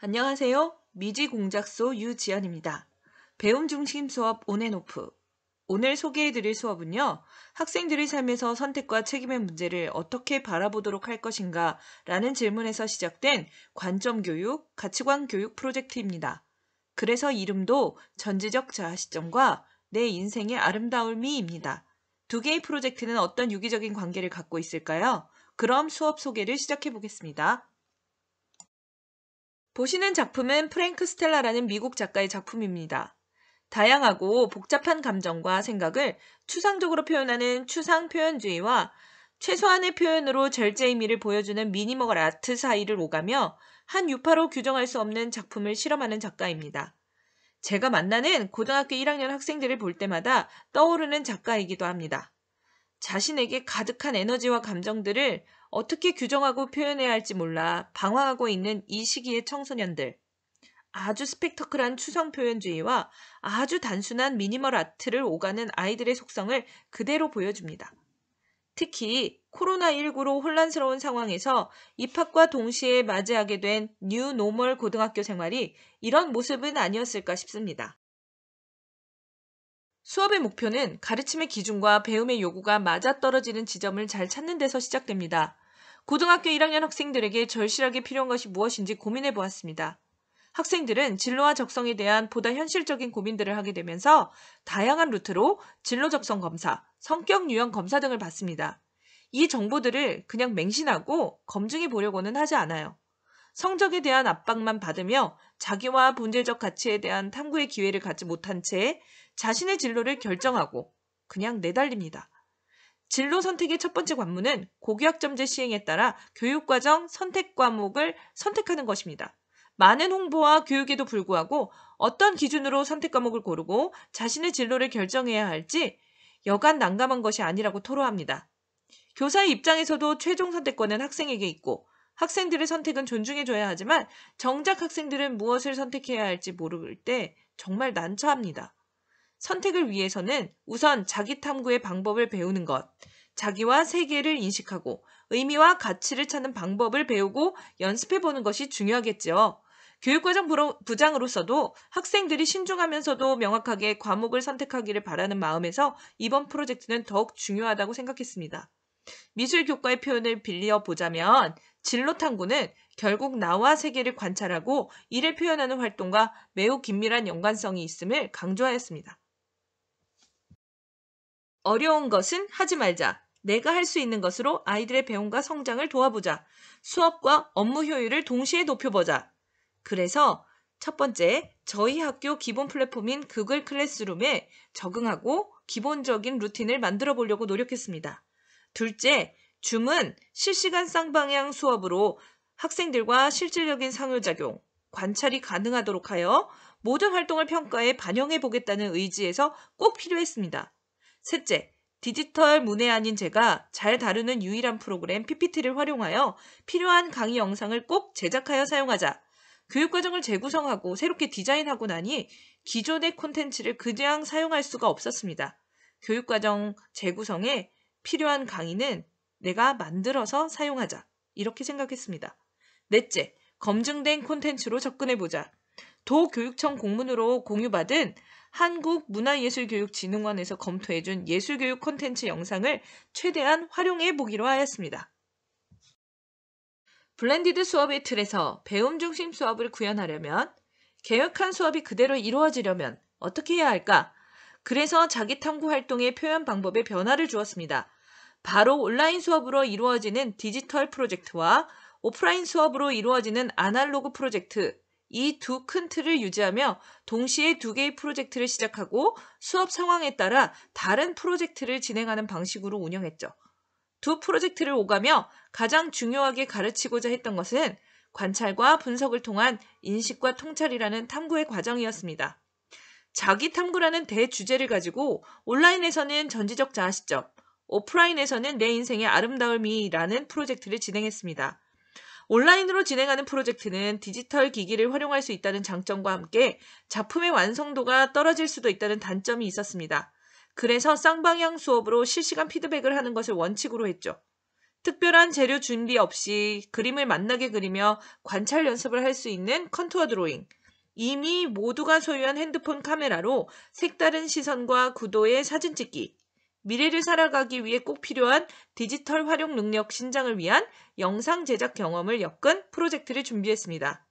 안녕하세요. 미지공작소 유지연입니다. 배움 중심 수업 온앤오프. 오늘 소개해드릴 수업은요. 학생들의 삶에서 선택과 책임의 문제를 어떻게 바라보도록 할 것인가 라는 질문에서 시작된 관점교육, 가치관교육 프로젝트입니다. 그래서 이름도 전지적 자아시점과 내 인생의 아름다움이입니다. 두 개의 프로젝트는 어떤 유기적인 관계를 갖고 있을까요? 그럼 수업 소개를 시작해보겠습니다. 보시는 작품은 프랭크 스텔라라는 미국 작가의 작품입니다. 다양하고 복잡한 감정과 생각을 추상적으로 표현하는 추상 표현주의와 최소한의 표현으로 절제 의미를 보여주는 미니멀 아트 사이를 오가며 한 유파로 규정할 수 없는 작품을 실험하는 작가입니다. 제가 만나는 고등학교 1학년 학생들을 볼 때마다 떠오르는 작가이기도 합니다. 자신에게 가득한 에너지와 감정들을 어떻게 규정하고 표현해야 할지 몰라 방황하고 있는 이 시기의 청소년들. 아주 스펙터클한 추상 표현주의와 아주 단순한 미니멀 아트를 오가는 아이들의 속성을 그대로 보여줍니다. 특히 코로나19로 혼란스러운 상황에서 입학과 동시에 맞이하게 된 뉴 노멀 고등학교 생활이 이런 모습은 아니었을까 싶습니다. 수업의 목표는 가르침의 기준과 배움의 요구가 맞아떨어지는 지점을 잘 찾는 데서 시작됩니다. 고등학교 1학년 학생들에게 절실하게 필요한 것이 무엇인지 고민해 보았습니다. 학생들은 진로와 적성에 대한 보다 현실적인 고민들을 하게 되면서 다양한 루트로 진로 적성 검사, 성격 유형 검사 등을 받습니다. 이 정보들을 그냥 맹신하고 검증해 보려고는 하지 않아요. 성적에 대한 압박만 받으며 자기와 본질적 가치에 대한 탐구의 기회를 갖지 못한 채 자신의 진로를 결정하고 그냥 내달립니다. 진로 선택의 첫 번째 관문은 고교학점제 시행에 따라 교육과정 선택 과목을 선택하는 것입니다. 많은 홍보와 교육에도 불구하고 어떤 기준으로 선택 과목을 고르고 자신의 진로를 결정해야 할지 여간 난감한 것이 아니라고 토로합니다. 교사의 입장에서도 최종 선택권은 학생에게 있고 학생들의 선택은 존중해줘야 하지만 정작 학생들은 무엇을 선택해야 할지 모를 때 정말 난처합니다. 선택을 위해서는 우선 자기 탐구의 방법을 배우는 것, 자기와 세계를 인식하고 의미와 가치를 찾는 방법을 배우고 연습해보는 것이 중요하겠죠. 교육과정 부장으로서도 학생들이 신중하면서도 명확하게 과목을 선택하기를 바라는 마음에서 이번 프로젝트는 더욱 중요하다고 생각했습니다. 미술 교과의 표현을 빌려보자면 진로 탐구는 결국 나와 세계를 관찰하고 이를 표현하는 활동과 매우 긴밀한 연관성이 있음을 강조하였습니다. 어려운 것은 하지 말자. 내가 할 수 있는 것으로 아이들의 배움과 성장을 도와보자. 수업과 업무 효율을 동시에 높여보자. 그래서 첫 번째, 저희 학교 기본 플랫폼인 구글 클래스룸에 적응하고 기본적인 루틴을 만들어 보려고 노력했습니다. 둘째, 줌은 실시간 쌍방향 수업으로 학생들과 실질적인 상호작용, 관찰이 가능하도록 하여 모든 활동을 평가에 반영해 보겠다는 의지에서 꼭 필요했습니다. 셋째, 디지털 문외한인 제가 잘 다루는 유일한 프로그램 PPT를 활용하여 필요한 강의 영상을 꼭 제작하여 사용하자. 교육과정을 재구성하고 새롭게 디자인하고 나니 기존의 콘텐츠를 그냥 사용할 수가 없었습니다. 교육과정 재구성에 필요한 강의는 내가 만들어서 사용하자. 이렇게 생각했습니다. 넷째, 검증된 콘텐츠로 접근해보자. 도교육청 공문으로 공유받은 한국문화예술교육진흥원에서 검토해준 예술교육 콘텐츠 영상을 최대한 활용해보기로 하였습니다. 블렌디드 수업의 틀에서 배움 중심 수업을 구현하려면 계획한 수업이 그대로 이루어지려면 어떻게 해야 할까? 그래서 자기 탐구 활동의 표현 방법에 변화를 주었습니다. 바로 온라인 수업으로 이루어지는 디지털 프로젝트와 오프라인 수업으로 이루어지는 아날로그 프로젝트, 이 두 큰 틀을 유지하며 동시에 두 개의 프로젝트를 시작하고 수업 상황에 따라 다른 프로젝트를 진행하는 방식으로 운영했죠. 두 프로젝트를 오가며 가장 중요하게 가르치고자 했던 것은 관찰과 분석을 통한 인식과 통찰이라는 탐구의 과정이었습니다. 자기 탐구라는 대주제를 가지고 온라인에서는 전지적 자아시점, 오프라인에서는 내 인생의 아름다움이라는 프로젝트를 진행했습니다. 온라인으로 진행하는 프로젝트는 디지털 기기를 활용할 수 있다는 장점과 함께 작품의 완성도가 떨어질 수도 있다는 단점이 있었습니다. 그래서 쌍방향 수업으로 실시간 피드백을 하는 것을 원칙으로 했죠. 특별한 재료 준비 없이 그림을 만나게 그리며 관찰 연습을 할 수 있는 컨투어 드로잉. 이미 모두가 소유한 핸드폰 카메라로 색다른 시선과 구도의 사진 찍기. 미래를 살아가기 위해 꼭 필요한 디지털 활용 능력 신장을 위한 영상 제작 경험을 엮은 프로젝트를 준비했습니다.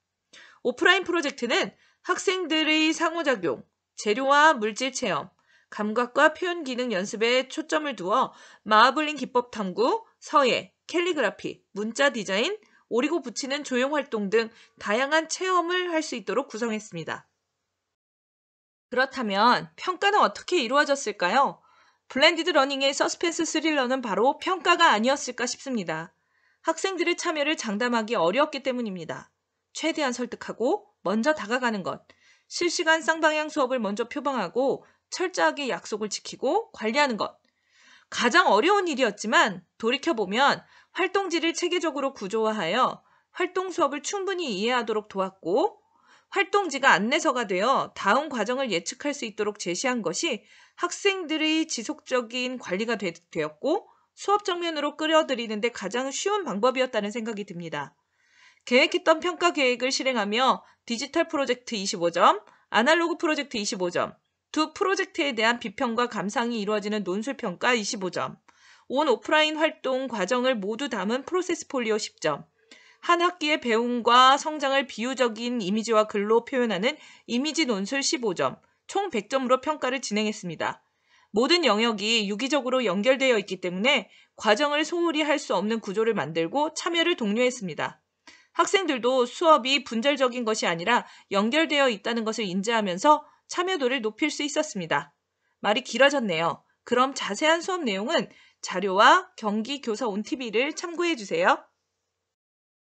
오프라인 프로젝트는 학생들의 상호작용, 재료와 물질 체험, 감각과 표현 기능 연습에 초점을 두어 마블링 기법 탐구, 서예, 캘리그라피, 문자 디자인, 오리고 붙이는 조형 활동 등 다양한 체험을 할 수 있도록 구성했습니다. 그렇다면 평가는 어떻게 이루어졌을까요? 블렌디드 러닝의 서스펜스 스릴러는 바로 평가가 아니었을까 싶습니다. 학생들의 참여를 장담하기 어려웠기 때문입니다. 최대한 설득하고 먼저 다가가는 것, 실시간 쌍방향 수업을 먼저 표방하고 철저하게 약속을 지키고 관리하는 것. 가장 어려운 일이었지만 돌이켜보면 활동지를 체계적으로 구조화하여 활동 수업을 충분히 이해하도록 도왔고 활동지가 안내서가 되어 다음 과정을 예측할 수 있도록 제시한 것이 학생들의 지속적인 관리가 되었고 수업 정면으로 끌어들이는 데 가장 쉬운 방법이었다는 생각이 듭니다. 계획했던 평가 계획을 실행하며 디지털 프로젝트 25점, 아날로그 프로젝트 25점, 두 프로젝트에 대한 비평과 감상이 이루어지는 논술평가 25점, 온 오프라인 활동 과정을 모두 담은 프로세스 폴리오 10점, 한 학기의 배움과 성장을 비유적인 이미지와 글로 표현하는 이미지 논술 15점, 총 100점으로 평가를 진행했습니다. 모든 영역이 유기적으로 연결되어 있기 때문에 과정을 소홀히 할 수 없는 구조를 만들고 참여를 독려했습니다. 학생들도 수업이 분절적인 것이 아니라 연결되어 있다는 것을 인지하면서 참여도를 높일 수 있었습니다. 말이 길어졌네요. 그럼 자세한 수업 내용은 자료와 경기 교사 온TV를 참고해 주세요.